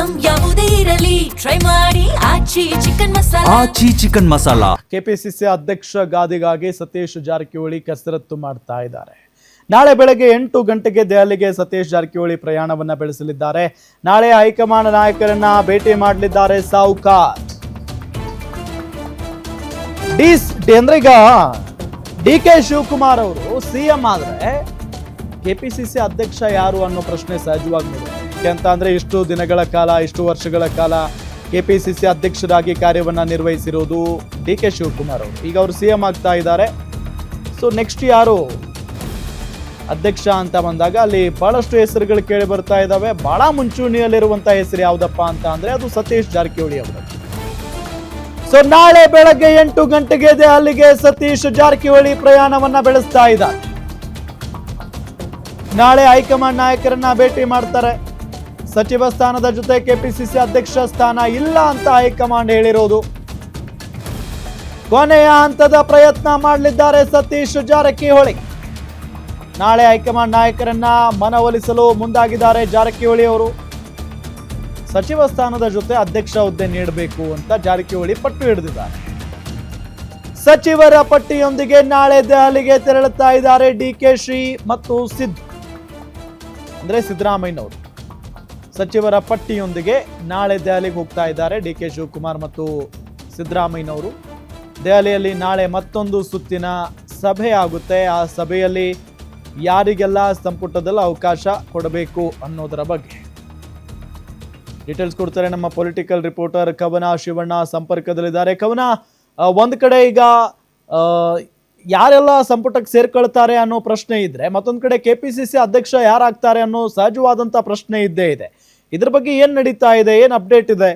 Item ಯಾವುದೇ ಇರಲಿ try ಮಾಡಿ ಆಚಿ ಚಿಕನ್ ಮಸಾಲಾ. ಕೆಪಿಸಿಸಿ ಅಧ್ಯಕ್ಷ ಗಾದಿಗಾಗಿ ಸತೀಶ್ ಜಾರಕಿಹೊಳಿ ಕಸರತ್ತು ಮಾಡ್ತಾ ಇದ್ದಾರೆ. ನಾಳೆ ಬೆಳಗ್ಗೆ 8 ಗಂಟೆಗೆ ದೆಹಲಿಗೆ ಸತೀಶ್ ಜಾರಕಿಹೊಳಿ ಪ್ರಯಾಣವನ್ನ ಬೆಳೆಸಲಿದ್ದಾರೆ. ನಾಳೆ ಹೈಕಮಾಂಡ್ ನಾಯಕರನ್ನ ಭೇಟಿ ಮಾಡಲಿದ್ದಾರೆ ಸಾಹುಕಾರ್. ಅಂದ್ರೆ ಈಗ ಡಿ.ಕೆ. ಶಿವಕುಮಾರ್ ಅವರು ಸಿಎಂ ಆದ್ರೆ ಕೆಪಿಸಿಸಿ ಅಧ್ಯಕ್ಷ ಯಾರು ಅನ್ನೋ ಪ್ರಶ್ನೆ ಸಹಜವಾಗಿ ಮೂಡುತ್ತೆ. ಯಾಕೆಂತ ಅಂದ್ರೆ ಇಷ್ಟು ದಿನಗಳ ಕಾಲ, ಇಷ್ಟು ವರ್ಷಗಳ ಕಾಲ ಕೆಪಿಸಿಸಿ ಅಧ್ಯಕ್ಷರಾಗಿ ಕಾರ್ಯವನ್ನ ನಿರ್ವಹಿಸಿರೋದು ಡಿ.ಕೆ. ಶಿವಕುಮಾರ್ ಅವರು. ಈಗ ಅವರು ಸಿಎಂ ಆಗ್ತಾ ಇದ್ದಾರೆ. ಸೊ ನೆಕ್ಸ್ಟ್ ಯಾರು ಅಧ್ಯಕ್ಷ ಅಂತ ಬಂದಾಗ ಅಲ್ಲಿ ಬಹಳಷ್ಟು ಹೆಸರುಗಳು ಕೇಳಿ ಬರ್ತಾ ಇದ್ದಾವೆ. ಬಹಳ ಮುಂಚೂಣಿಯಲ್ಲಿರುವಂತಹ ಹೆಸರು ಯಾವ್ದಪ್ಪ ಅಂತ ಅಂದ್ರೆ ಅದು ಸತೀಶ್ ಜಾರಕಿಹೊಳಿ ಅವರು. ಸೊ ನಾಳೆ ಬೆಳಗ್ಗೆ 8 ಗಂಟೆಗೆ ಅಲ್ಲಿಗೆ ಸತೀಶ್ ಜಾರಕಿಹೊಳಿ ಪ್ರಯಾಣವನ್ನ ಬೆಳೆಸ್ತಾ ಇದ್ದಾರೆ. ನಾಳೆ ಹೈಕಮಾಂಡ್ ನಾಯಕರನ್ನ ಭೇಟಿ ಮಾಡ್ತಾರೆ. ಸಚಿವ ಸ್ಥಾನದ ಜೊತೆ ಕೆಪಿಸಿಸಿ ಅಧ್ಯಕ್ಷ ಸ್ಥಾನ ಇಲ್ಲ ಅಂತ ಹೈಕಮಾಂಡ್ ಹೇಳಿರೋದು. ಕೊನೆಯ ಹಂತದ ಪ್ರಯತ್ನ ಮಾಡಲಿದ್ದಾರೆ ಸತೀಶ್ ಜಾರಕಿಹೊಳಿ. ನಾಳೆ ಹೈಕಮಾಂಡ್ ನಾಯಕರನ್ನ ಮನವೊಲಿಸಲು ಮುಂದಾಗಿದ್ದಾರೆ ಜಾರಕಿಹೊಳಿ ಅವರು. ಸಚಿವ ಸ್ಥಾನದ ಜೊತೆ ಅಧ್ಯಕ್ಷ ಹುದ್ದೆ ನೀಡಬೇಕು ಅಂತ ಜಾರಕಿಹೊಳಿ ಪಟ್ಟು ಹಿಡಿದಿದ್ದಾರೆ. ಸಚಿವರ ಪಟ್ಟಿಯೊಂದಿಗೆ ನಾಳೆ ದೆಹಲಿಗೆ ತೆರಳುತ್ತಾ ಇದ್ದಾರೆ ಡಿ.ಕೆ.ಶಿ ಮತ್ತು ಸಿದ್ದರಾಮಯ್ಯನವರು. ಸಚಿವರ ಪಟ್ಟಿಯೊಂದಿಗೆ ನಾಳೆ ದೆಹಲಿಗೆ ಹೋಗ್ತಾ ಇದ್ದಾರೆ ಡಿ.ಕೆ. ಶಿವಕುಮಾರ್ ಮತ್ತು ಸಿದ್ದರಾಮಯ್ಯನವರು. ದೆಹಲಿಯಲ್ಲಿ ನಾಳೆ ಮತ್ತೊಂದು ಸುತ್ತಿನ ಸಭೆ ಆಗುತ್ತೆ. ಆ ಸಭೆಯಲ್ಲಿ ಯಾರಿಗೆಲ್ಲ ಸಂಪುಟದಲ್ಲಿ ಅವಕಾಶ ಕೊಡಬೇಕು ಅನ್ನೋದರ ಬಗ್ಗೆ ಡೀಟೇಲ್ಸ್ ಕೊಡ್ತಾರೆ ನಮ್ಮ ಪೊಲಿಟಿಕಲ್ ರಿಪೋರ್ಟರ್ ಕವನ ಶಿವಣ್ಣ ಸಂಪರ್ಕದಲ್ಲಿದ್ದಾರೆ. ಕವನ, ಒಂದ್ ಕಡೆ ಈಗ ಯಾರೆಲ್ಲ ಸಂಪುಟಕ್ಕೆ ಸೇರ್ಕೊಳ್ತಾರೆ ಅನ್ನೋ ಪ್ರಶ್ನೆ ಇದ್ರೆ, ಮತ್ತೊಂದ್ ಕಡೆ ಕೆಪಿಸಿಸಿ ಅಧ್ಯಕ್ಷ ಯಾರಾಗ್ತಾರೆ ಅನ್ನೋ ಸಹಜವಾದಂತ ಪ್ರಶ್ನೆ ಇದ್ದೇ ಇದೆ. ಇದ್ರ ಬಗ್ಗೆ ಏನ್ ನಡೀತಾ ಇದೆ, ಏನ್ ಅಪ್ಡೇಟ್ ಇದೆ?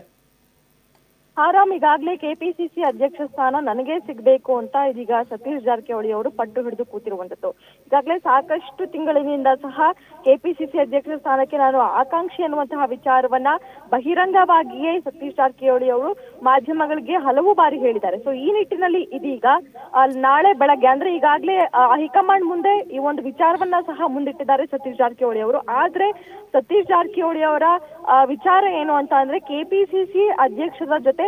ಆರಾಮ್, ಈಗಾಗಲೇ ಕೆಪಿಸಿಸಿ ಅಧ್ಯಕ್ಷ ಸ್ಥಾನ ನನಗೆ ಸಿಗಬೇಕು ಅಂತ ಇದೀಗ ಸತೀಶ್ ಜಾರಕಿಹೊಳಿ ಅವರು ಪಟ್ಟು ಹಿಡಿದು ಕೂತಿರುವಂತದ್ದು. ಈಗಾಗಲೇ ಸಾಕಷ್ಟು ತಿಂಗಳಿನಿಂದ ಸಹ ಕೆಪಿಸಿಸಿ ಅಧ್ಯಕ್ಷ ಸ್ಥಾನಕ್ಕೆ ನಾನು ಆಕಾಂಕ್ಷಿ ಅನ್ನುವಂತಹ ವಿಚಾರವನ್ನ ಬಹಿರಂಗವಾಗಿಯೇ ಸತೀಶ್ ಜಾರಕಿಹೊಳಿ ಅವರು ಮಾಧ್ಯಮಗಳಿಗೆ ಹಲವು ಬಾರಿ ಹೇಳಿದ್ದಾರೆ. ಸೊ ಈ ನಿಟ್ಟಿನಲ್ಲಿ ಇದೀಗ ನಾಳೆ ಬೆಳಗ್ಗೆ ಅಂದ್ರೆ ಈಗಾಗಲೇ ಹೈಕಮಾಂಡ್ ಮುಂದೆ ಈ ಒಂದು ವಿಚಾರವನ್ನ ಸಹ ಮುಂದಿಟ್ಟಿದ್ದಾರೆ ಸತೀಶ್ ಜಾರಕಿಹೊಳಿ ಅವರು. ಆದ್ರೆ ಸತೀಶ್ ಜಾರಕಿಹೊಳಿ ಅವರ ವಿಚಾರ ಏನು ಅಂತ ಅಂದ್ರೆ ಕೆಪಿಸಿಸಿ ಅಧ್ಯಕ್ಷರ ಜೊತೆ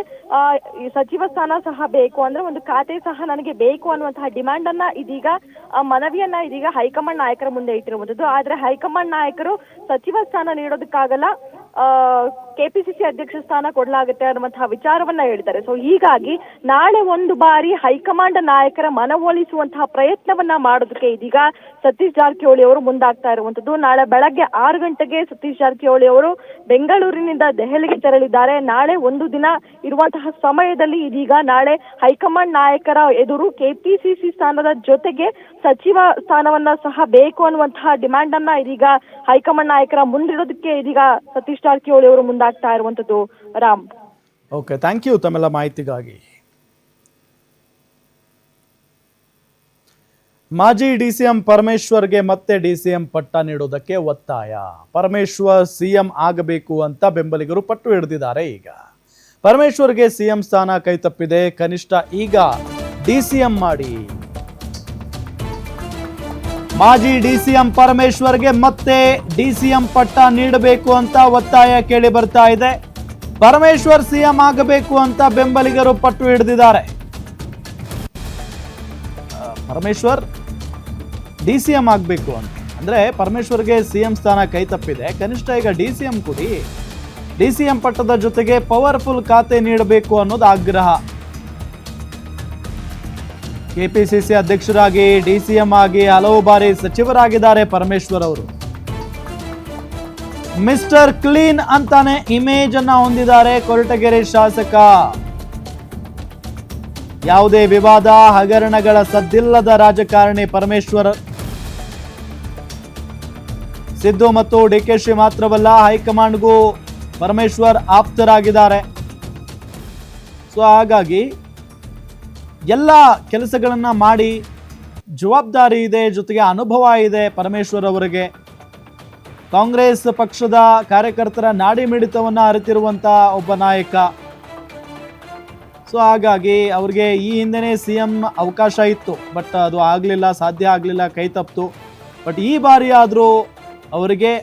ಸಚಿವ ಸ್ಥಾನ ಸಹ ಬೇಕು, ಅಂದ್ರೆ ಒಂದು ಖಾತೆ ಸಹ ನನಗೆ ಬೇಕು ಅನ್ನುವಂತಹ ಡಿಮ್ಯಾಂಡ್ ಅನ್ನ ಇದೀಗ ಮನವಿಯನ್ನ ಇದೀಗ ಹೈಕಮಾಂಡ್ ನಾಯಕರ ಮುಂದೆ ಇಟ್ಟಿರುವಂತದ್ದು. ಆದ್ರೆ ಹೈಕಮಾಂಡ್ ನಾಯಕರು ಸಚಿವ ಸ್ಥಾನ ನೀಡೋದಕ್ಕಾಗಲ್ಲ, ಕೆಪಿಸಿಸಿ ಅಧ್ಯಕ್ಷ ಸ್ಥಾನ ಕೊಡಲಾಗುತ್ತೆ ಅನ್ನುವಂತಹ ವಿಚಾರವನ್ನ ಹೇಳ್ತಾರೆ. ಸೊ ಹೀಗಾಗಿ ನಾಳೆ ಒಂದು ಬಾರಿ ಹೈಕಮಾಂಡ್ ನಾಯಕರ ಮನವೊಲಿಸುವಂತಹ ಪ್ರಯತ್ನವನ್ನ ಮಾಡೋದಕ್ಕೆ ಇದೀಗ ಸತೀಶ್ ಜಾರಕಿಹೊಳಿ ಅವರು ಮುಂದಾಗ್ತಾ ಇರುವಂತದ್ದು. ನಾಳೆ ಬೆಳಗ್ಗೆ 6 ಗಂಟೆಗೆ ಸತೀಶ್ ಜಾರಕಿಹೊಳಿ ಅವರು ಬೆಂಗಳೂರಿನಿಂದ ದೆಹಲಿಗೆ ತೆರಳಿದ್ದಾರೆ. ನಾಳೆ ಒಂದು ದಿನ ಇರುವಂತಹ ಸಮಯದಲ್ಲಿ ಇದೀಗ ನಾಳೆ ಹೈಕಮಾಂಡ್ ನಾಯಕರ ಎದುರು ಕೆಪಿಸಿಸಿ ಸ್ಥಾನದ ಜೊತೆಗೆ ಸಚಿವ ಸ್ಥಾನವನ್ನ ಸಹ ಬೇಕು ಅನ್ನುವಂತಹ ಡಿಮ್ಯಾಂಡ್ ಅನ್ನ ಇದೀಗ ಹೈಕಮಾಂಡ್ ನಾಯಕರ ಮುಂದಿಡೋದಕ್ಕೆ ಇದೀಗ ಸತೀಶ್ ಜಾರಕಿಹೊಳಿ ಅವರು ಮುಂದಾಗ್ತಾ ಇರುವಂತದ್ದು. ರಾಮ್, ಓಕೆ, ಥ್ಯಾಂಕ್ ಯು ತಮ್ಮೆಲ್ಲ ಮಾಹಿತಿಗಾಗಿ. ಮಾಜಿ ಡಿಸಿಎಂ ಪರಮೇಶ್ವರ್ಗೆ ಮತ್ತೆ ಡಿಸಿಎಂ ಪಟ್ಟ ನೀಡೋದಕ್ಕೆ ಒತ್ತಾಯ. ಪರಮೇಶ್ವರ್ ಸಿಎಂ ಆಗಬೇಕು ಅಂತ ಬೆಂಬಲಿಗರು ಪಟ್ಟು ಹಿಡಿದಿದ್ದಾರೆ. ಈಗ ಪರಮೇಶ್ವರ್ಗೆ ಸಿಎಂ ಸ್ಥಾನ ಕೈತಪ್ಪಿದೆ, ಕನಿಷ್ಠ ಈಗ ಡಿಸಿಎಂ ಮಾಡಿ. ಮಾಜಿ ಡಿಸಿಎಂ ಪರಮೇಶ್ವರ್ಗೆ ಮತ್ತೆ ಡಿಸಿಎಂ ಪಟ್ಟ ನೀಡಬೇಕು ಅಂತ ಒತ್ತಾಯ ಕೇಳಿ ಬರ್ತಾ ಇದೆ. ಪರಮೇಶ್ವರ್ ಸಿಎಂ ಆಗಬೇಕು ಅಂತ ಬೆಂಬಲಿಗರು ಪಟ್ಟು ಹಿಡಿದಿದ್ದಾರೆ. ಪರಮೇಶ್ವರ್ ಡಿಸಿಎಂ ಆಗಬೇಕು ಅಂತ ಅಂದ್ರೆ ಪರಮೇಶ್ವರ್ಗೆ ಸಿಎಂ ಸ್ಥಾನ ಕೈ ತಪ್ಪಿದೆ, ಕನಿಷ್ಠ ಈಗ ಡಿಸಿಎಂ ಕೊಡಿ. ಡಿಸಿಎಂ ಪಟ್ಟದ ಜೊತೆಗೆ ಪವರ್ಫುಲ್ ಖಾತೆ ನೀಡಬೇಕು ಅನ್ನೋದು ಆಗ್ರಹ. ಕೆಪಿಸಿಸಿ ಅಧ್ಯಕ್ಷರಾಗಿ ಡಿಸಿಎಂ ಆಗಿ ಹಲವು ಬಾರಿ ಸಚಿವರಾಗಿದ್ದಾರೆ ಪರಮೇಶ್ವರ್ ಅವರು. ಮಿಸ್ಟರ್ ಕ್ಲೀನ್ ಅಂತಾನೆ ಇಮೇಜ್ ಅನ್ನ ಹೊಂದಿದ್ದಾರೆ ಕೊರಟಗೆರೆ ಶಾಸಕ. ಯಾವುದೇ ವಿವಾದ ಹಗರಣಗಳ ಸದ್ದಿಲ್ಲದ ರಾಜಕಾರಣಿ ಪರಮೇಶ್ವರ್. ಸಿದ್ದು ಮತ್ತು ಡಿ.ಕೆ.ಶಿ ಮಾತ್ರವಲ್ಲ, ಹೈಕಮಾಂಡ್ಗೂ ಪರಮೇಶ್ವರ್ ಆಪ್ತರಾಗಿದ್ದಾರೆ. ಸೊ ಹಾಗಾಗಿ ಎಲ್ಲ ಕೆಲಸಗಳನ್ನ ಮಾಡಿ ಜವಾಬ್ದಾರಿ ಇದೆ, ಜೊತೆಗೆ ಅನುಭವ ಇದೆ ಪರಮೇಶ್ವರ್ ಅವರಿಗೆ. ಕಾಂಗ್ರೆಸ್ ಪಕ್ಷದ ಕಾರ್ಯಕರ್ತರ ನಾಡಿ ಮಿಡಿತವನ್ನ ಅರಿತಿರುವಂತ ಒಬ್ಬ ನಾಯಕ. ಸೊ ಹಾಗಾಗಿ ಅವ್ರಿಗೆ ಈ ಹಿಂದೆನೇ ಸಿಎಂ ಅವಕಾಶ ಇತ್ತು, ಬಟ್ ಅದು ಆಗಲಿಲ್ಲ, ಸಾಧ್ಯ ಆಗಲಿಲ್ಲ, ಕೈ ತಪ್ಪಿತು. ಬಟ್ ಈ ಬಾರಿ ಆದರೂ ಅವರಿಗೆ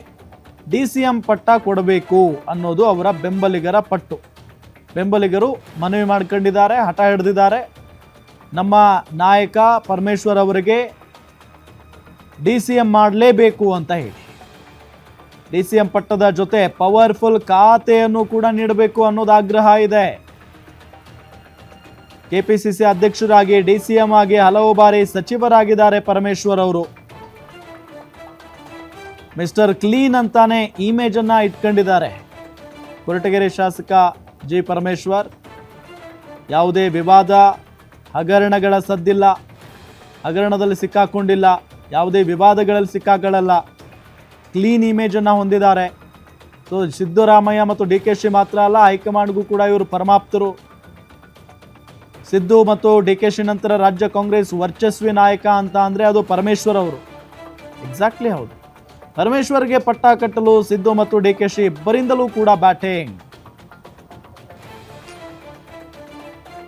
DCM ಪಟ್ಟ ಕೊಡಬೇಕು ಅನ್ನೋದು ಅವರ ಬೆಂಬಲಿಗರ ಪಟ್ಟು. ಬೆಂಬಲಿಗರು ಮನವಿ ಮಾಡ್ಕೊಂಡಿದ್ದಾರೆ, ಹಠ ಹಿಡಿದಿದ್ದಾರೆ. ನಮ್ಮ ನಾಯಕ ಪರಮೇಶ್ವರ್ ಅವರಿಗೆ DCM ಮಾಡಲೇಬೇಕು ಅಂತ ಹೇಳಿ DCM ಪಟ್ಟದ ಜೊತೆ ಪವರ್ಫುಲ್ ಖಾತೆಯನ್ನು ಕೂಡ ನೀಡಬೇಕು ಅನ್ನೋದು ಆಗ್ರಹ ಇದೆ. KPCC ಅಧ್ಯಕ್ಷರಾಗಿ DCM ಆಗಿ ಹಲವು ಬಾರಿ ಸಚಿವರಾಗಿದ್ದಾರೆ ಪರಮೇಶ್ವರ್ ಅವರು. ಮಿಸ್ಟರ್ ಕ್ಲೀನ್ ಅಂತಾನೆ ಇಮೇಜ್ ಅನ್ನ ಇಟ್ಕೊಂಡಿದ್ದಾರೆ. ಕೊರಟಗೆರೆ ಶಾಸಕ ಜಿ ಪರಮೇಶ್ವರ್ ಯಾವುದೇ ವಿವಾದ ಹಗರಣಗಳ ಸದ್ದಿಲ್ಲ, ಹಗರಣದಲ್ಲಿ ಸಿಕ್ಕಾಕೊಂಡಿಲ್ಲ, ಯಾವುದೇ ವಿವಾದಗಳಲ್ಲಿ ಸಿಕ್ಕಾಕೊಳ್ಳಲ್ಲ, ಕ್ಲೀನ್ ಇಮೇಜನ್ನು ಹೊಂದಿದ್ದಾರೆ. ಸೊ ಸಿದ್ದರಾಮಯ್ಯ ಮತ್ತು DKಶಿ ಮಾತ್ರ ಅಲ್ಲ, ಹೈಕಮಾಂಡ್ಗೂ ಕೂಡ ಇವರು ಪರಮಾಪ್ತರು. ಸಿದ್ದು ಮತ್ತು DKಶಿ ನಂತರ ರಾಜ್ಯ ಕಾಂಗ್ರೆಸ್ ವರ್ಚಸ್ವಿ ನಾಯಕ ಅಂತ ಅಂದರೆ ಅದು ಪರಮೇಶ್ವರ್ ಅವರು. ಎಕ್ಸಾಕ್ಟ್ಲಿ ಹೌದು. ಪರಮೇಶ್ವರ್ಗೆ ಪಟ್ಟ ಕಟ್ಟಲು ಸಿದ್ದು ಮತ್ತು DKಶಿ ಇಬ್ಬರಿಂದಲೂ ಕೂಡ ಬ್ಯಾಟಿಂಗ್.